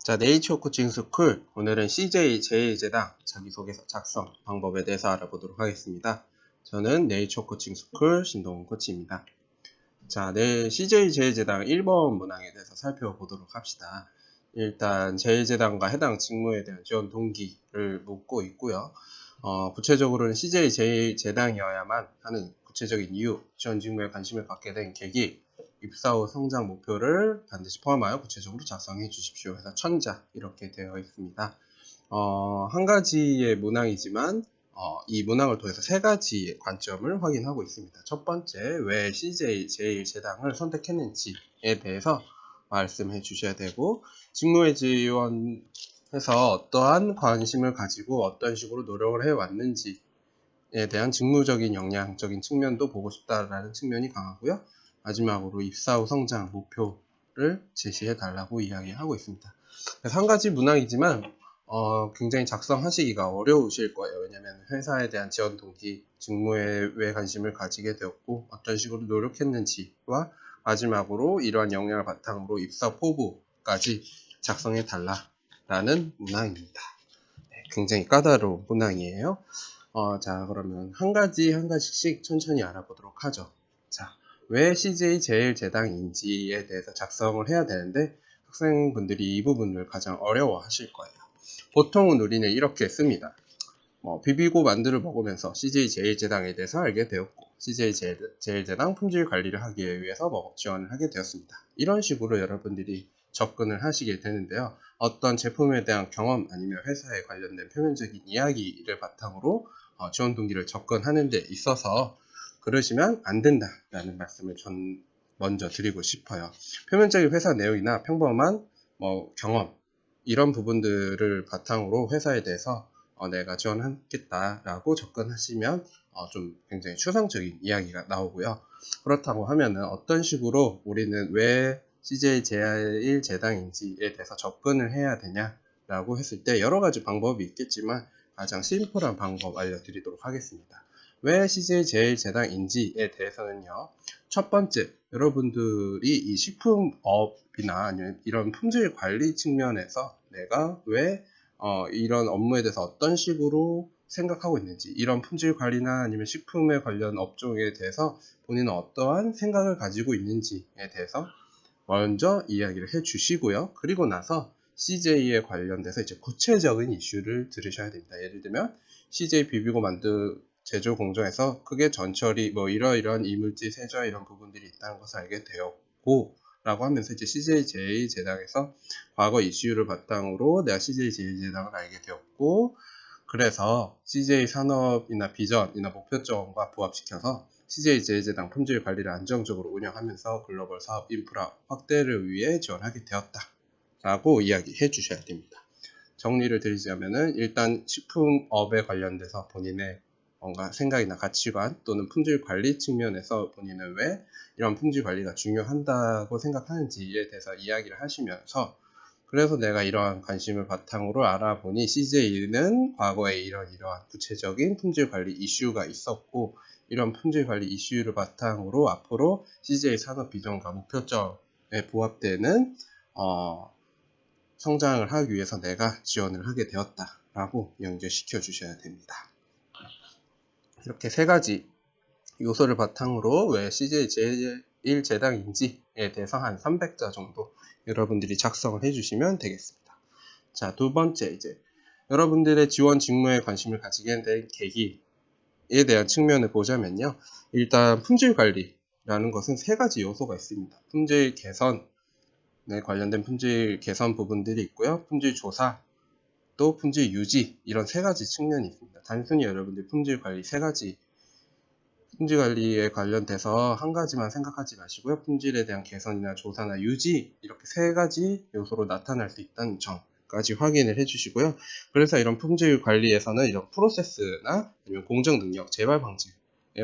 자, 네이처 코칭 스쿨. 오늘은 CJ 제1제당 자기소개서 작성 방법에 대해서 알아보도록 하겠습니다. 저는 네이처 코칭 스쿨 신동훈 코치입니다. 자, CJ 제1제당 1번 문항에 대해서 살펴보도록 합시다. 일단 제1제당과 해당 직무에 대한 지원 동기를 묻고 있고요. 구체적으로는 CJ 제1제당이어야만 하는 구체적인 이유, 지원 직무에 관심을 갖게 된 계기, 입사 후 성장 목표를 반드시 포함하여 구체적으로 작성해 주십시오. 해서 천자 이렇게 되어 있습니다. 한 가지의 문항이지만 이 문항을 통해서 세 가지의 관점을 확인하고 있습니다. 첫 번째, 왜 CJ 제1제당을 선택했는지에 대해서 말씀해 주셔야 되고, 직무에 지원해서 어떠한 관심을 가지고 어떤 식으로 노력을 해왔는지에 대한 직무적인 역량적인 측면도 보고 싶다라는 측면이 강하고요. 마지막으로 입사 후 성장 목표를 제시해 달라고 이야기하고 있습니다. 그래서 한 가지 문항이지만 굉장히 작성하시기가 어려우실 거예요. 왜냐하면 회사에 대한 지원 동기, 직무에 왜 관심을 가지게 되었고 어떤 식으로 노력했는지와 마지막으로 이러한 역량을 바탕으로 입사 포부까지 작성해 달라라는 문항입니다. 네, 굉장히 까다로운 문항이에요. 자, 그러면 한 가지씩 천천히 알아보도록 하죠. 자, 왜 CJ 제1제당인지에 대해서 작성을 해야 되는데 학생분들이 이 부분을 가장 어려워하실 거예요. 보통은 우리는 이렇게 씁니다. 비비고 만두를 먹으면서 CJ 제1제당에 대해서 알게 되었고 CJ 제1제당 품질 관리를 하기 위해서 지원을 하게 되었습니다. 이런 식으로 여러분들이 접근을 하시게 되는데요. 어떤 제품에 대한 경험 아니면 회사에 관련된 표면적인 이야기를 바탕으로 지원 동기를 접근하는 데 있어서 그러시면 안 된다라는 말씀을 전 먼저 드리고 싶어요. 표면적인 회사 내용이나 평범한 경험 이런 부분들을 바탕으로 회사에 대해서 내가 지원하겠다라고 접근하시면 좀 굉장히 추상적인 이야기가 나오고요. 그렇다고 하면은 어떤 식으로 우리는 왜 CJ 제1제당인지에 대해서 접근을 해야 되냐라고 했을 때 여러 가지 방법이 있겠지만 가장 심플한 방법 알려드리도록 하겠습니다. 왜 CJ 제1제당인지에 대해서는요. 첫 번째, 여러분들이 이 식품업이나 아니면 이런 품질 관리 측면에서 내가 왜 이런 업무에 대해서 어떤 식으로 생각하고 있는지, 이런 품질 관리나 아니면 식품에 관련 업종에 대해서 본인은 어떠한 생각을 가지고 있는지에 대해서 먼저 이야기를 해 주시고요. 그리고 나서 CJ에 관련돼서 이제 구체적인 이슈를 들으셔야 됩니다. 예를 들면 CJ 비비고 만두 제조 공정에서 크게 전처리 이러이러한 이물질 세조 이런 부분들이 있다는 것을 알게 되었고 라고 하면서 이제 CJ 제1제당에서 과거 이슈를 바탕으로 내가 CJ 제1제당을 알게 되었고 그래서 CJ 산업이나 비전이나 목표점과 부합시켜서 CJ 제1제당 품질 관리를 안정적으로 운영하면서 글로벌 사업 인프라 확대를 위해 지원하게 되었다 라고 이야기해 주셔야 됩니다. 정리를 드리자면은 일단 식품업에 관련돼서 본인의 뭔가 생각이나 가치관 또는 품질 관리 측면에서 본인은 왜 이런 품질 관리가 중요하다고 생각하는지에 대해서 이야기를 하시면서 그래서 내가 이러한 관심을 바탕으로 알아보니 CJ는 과거에 이러한 구체적인 품질 관리 이슈가 있었고 이런 품질 관리 이슈를 바탕으로 앞으로 CJ 산업 비전과 목표점에 부합되는 성장을 하기 위해서 내가 지원을 하게 되었다라고 연결시켜 주셔야 됩니다. 이렇게 세 가지 요소를 바탕으로 왜 CJ 제1제당인지에 대해서 한 300자 정도 여러분들이 작성을 해주시면 되겠습니다. 자, 두 번째 이제 여러분들의 지원 직무에 관심을 가지게 된 계기에 대한 측면을 보자면요. 일단 품질 관리라는 것은 세 가지 요소가 있습니다. 품질 개선에 관련된 품질 개선 부분들이 있고요. 품질 조사, 또 품질 유지 이런 세 가지 측면이 있습니다. 단순히 여러분들 품질 관리 세 가지 품질 관리에 관련돼서 한 가지만 생각하지 마시고요. 품질에 대한 개선이나 조사나 유지 이렇게 세 가지 요소로 나타날 수 있다는 점까지 확인을 해주시고요. 그래서 이런 품질 관리에서는 이런 프로세스나 아니면 공정 능력, 재발 방지에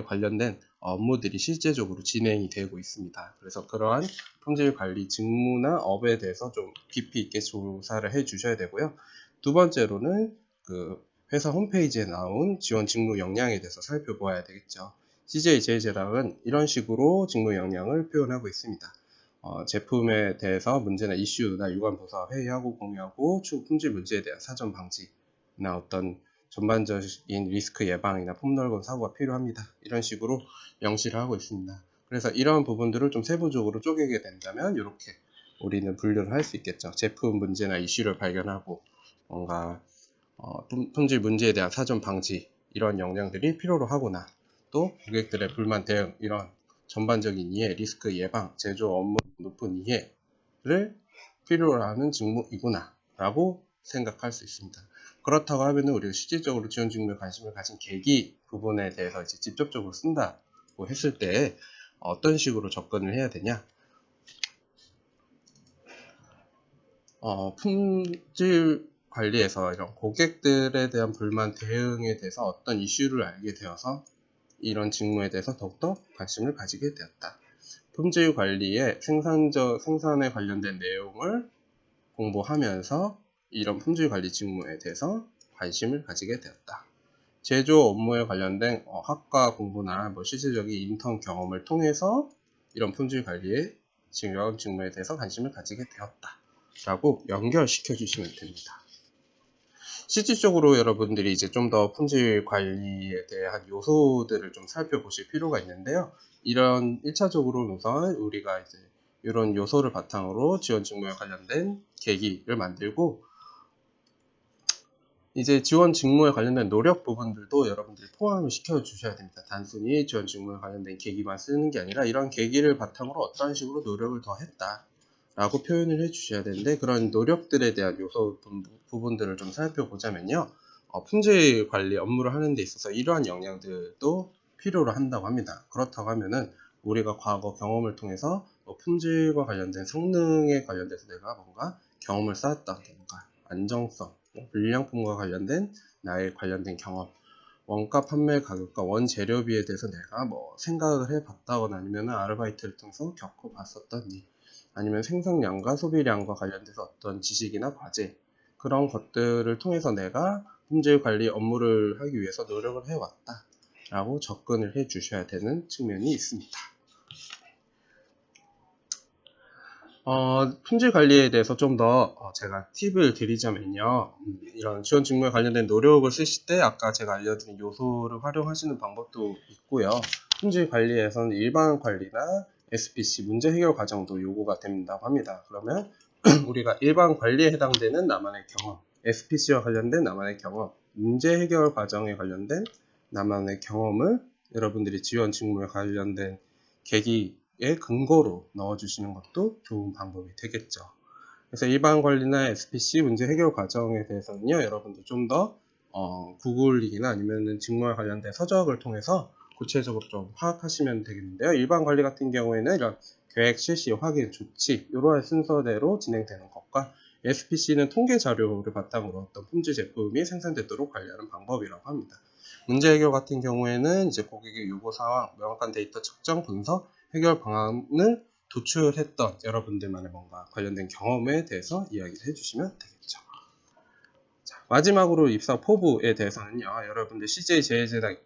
관련된 업무들이 실제적으로 진행이 되고 있습니다. 그래서 그러한 품질 관리 직무나 업에 대해서 좀 깊이 있게 조사를 해 주셔야 되고요. 두 번째로는 그 회사 홈페이지에 나온 지원 직무 역량에 대해서 살펴보아야 되겠죠. CJ 제1제당은 이런 식으로 직무 역량을 표현하고 있습니다. 제품에 대해서 문제나 이슈나 유관 부서와 회의하고 공유하고 추후 품질 문제에 대한 사전 방지나 어떤 전반적인 리스크 예방이나 폭넓은 사고가 필요합니다. 이런 식으로 명시를 하고 있습니다. 그래서 이런 부분들을 좀 세부적으로 쪼개게 된다면 이렇게 우리는 분류를 할 수 있겠죠. 제품 문제나 이슈를 발견하고 뭔가 품질 문제에 대한 사전 방지 이런 역량들이 필요로 하거나 또 고객들의 불만 대응 이런 전반적인 이해, 리스크 예방, 제조 업무 높은 이해를 필요로 하는 직무이구나 라고 생각할 수 있습니다. 그렇다고 하면 우리가 실질적으로 지원 직무에 관심을 가진 계기 부분에 대해서 이제 직접적으로 쓴다고 했을 때 어떤 식으로 접근을 해야 되냐? 품질 관리에서 이런 고객들에 대한 불만 대응에 대해서 어떤 이슈를 알게 되어서 이런 직무에 대해서 더욱더 관심을 가지게 되었다. 품질 관리에 생산에 관련된 내용을 공부하면서 이런 품질 관리 직무에 대해서 관심을 가지게 되었다. 제조 업무에 관련된 학과 공부나 실질적인 인턴 경험을 통해서 이런 품질 관리의 중요한 직무에 대해서 관심을 가지게 되었다. 라고 연결시켜 주시면 됩니다. 실질적으로 여러분들이 이제 좀 더 품질 관리에 대한 요소들을 좀 살펴보실 필요가 있는데요. 이런 1차적으로 우선 우리가 이제 이런 요소를 바탕으로 지원 직무에 관련된 계기를 만들고 이제 지원 직무에 관련된 노력 부분들도 여러분들이 포함을 시켜 주셔야 됩니다. 단순히 지원 직무에 관련된 계기만 쓰는 게 아니라 이런 계기를 바탕으로 어떤 식으로 노력을 더 했다 라고 표현을 해 주셔야 되는데 그런 노력들에 대한 요소 부분들을 좀 살펴보자면요. 품질 관리 업무를 하는 데 있어서 이러한 역량들도 필요로 한다고 합니다. 그렇다고 하면은 우리가 과거 경험을 통해서 품질과 관련된 성능에 관련돼서 내가 뭔가 경험을 쌓았다던가 안정성, 불량품과 관련된 나의 관련된 경험, 원가 판매 가격과 원재료비에 대해서 내가 생각을 해봤다거나 아니면 아르바이트를 통해서 겪어봤었던 일, 아니면 생산량과 소비량과 관련돼서 어떤 지식이나 과제 그런 것들을 통해서 내가 품질 관리 업무를 하기 위해서 노력을 해왔다 라고 접근을 해 주셔야 되는 측면이 있습니다. 품질 관리에 대해서 좀 더 제가 팁을 드리자면요. 이런 지원 직무에 관련된 노력을 쓰실 때 아까 제가 알려드린 요소를 활용하시는 방법도 있고요. 품질 관리에서는 일반 관리나 SPC 문제 해결 과정도 요구가 된다고 합니다. 그러면 우리가 일반 관리에 해당되는 나만의 경험, SPC와 관련된 나만의 경험, 문제 해결 과정에 관련된 나만의 경험을 여러분들이 지원 직무에 관련된 계기의 근거로 넣어주시는 것도 좋은 방법이 되겠죠. 그래서 일반 관리나 SPC 문제 해결 과정에 대해서는요, 여러분들 좀 더 구글링이나 아니면 직무와 관련된 서적을 통해서 구체적으로 좀 파악하시면 되겠는데요. 일반 관리 같은 경우에는 이런 계획, 실시, 확인, 조치 이러한 순서대로 진행되는 것과 SPC는 통계 자료를 바탕으로 어떤 품질 제품이 생산되도록 관리하는 방법이라고 합니다. 문제 해결 같은 경우에는 이제 고객의 요구 사항, 명확한 데이터 측정, 분석, 해결 방안을 도출했던 여러분들만의 뭔가 관련된 경험에 대해서 이야기를 해주시면 되겠죠. 자, 마지막으로 입사 포부에 대해서는요, 여러분들 CJ 제일제당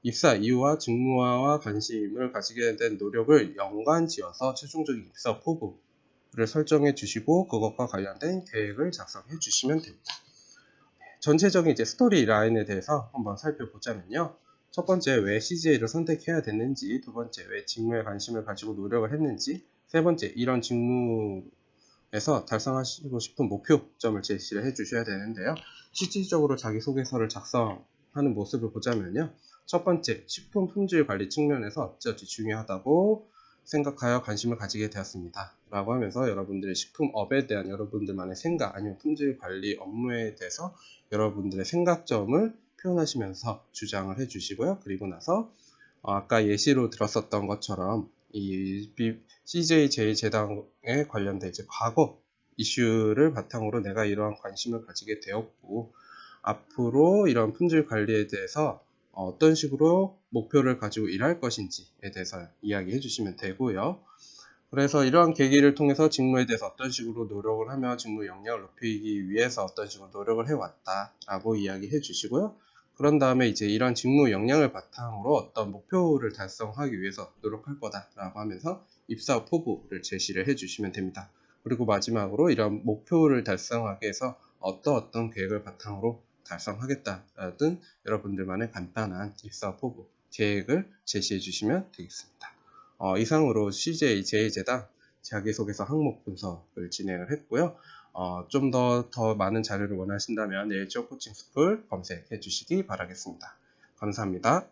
입사 이유와 직무와 관심을 가지게 된 노력을 연관 지어서 최종적인 입사 포부를 설정해 주시고 그것과 관련된 계획을 작성해 주시면 됩니다. 전체적인 이제 스토리 라인에 대해서 한번 살펴보자면요. 첫 번째, 왜 CJ를 선택해야 됐는지, 두 번째, 왜 직무에 관심을 가지고 노력을 했는지, 세 번째, 이런 직무에서 달성하시고 싶은 목표점을 제시를 해 주셔야 되는데요. 실질적으로 자기소개서를 작성하는 모습을 보자면요. 첫 번째, 식품 품질 관리 측면에서 어찌어찌 중요하다고 생각하여 관심을 가지게 되었습니다. 라고 하면서 여러분들의 식품업에 대한 여러분들만의 생각, 아니면 품질 관리 업무에 대해서 여러분들의 생각점을 표현하시면서 주장을 해주시고요. 그리고 나서 아까 예시로 들었었던 것처럼 이 CJ 제일제당에 관련된 이제 과거 이슈를 바탕으로 내가 이러한 관심을 가지게 되었고 앞으로 이런 품질 관리에 대해서 어떤 식으로 목표를 가지고 일할 것인지에 대해서 이야기해 주시면 되고요. 그래서 이러한 계기를 통해서 직무에 대해서 어떤 식으로 노력을 하며 직무 역량을 높이기 위해서 어떤 식으로 노력을 해왔다라고 이야기해 주시고요. 그런 다음에 이제 이런 직무 역량을 바탕으로 어떤 목표를 달성하기 위해서 노력할 거다라고 하면서 입사 포부를 제시를 해주시면 됩니다. 그리고 마지막으로 이런 목표를 달성하기 위해서 어떤 계획을 바탕으로 달성하겠다라든 여러분들만의 간단한 입사 포부 계획을 제시해 주시면 되겠습니다. 이상으로 CJ 제2제당 자기소개서 항목 분석을 진행을 했고요. 좀 더 많은 자료를 원하신다면 네이처 코칭 스쿨 검색해 주시기 바라겠습니다. 감사합니다.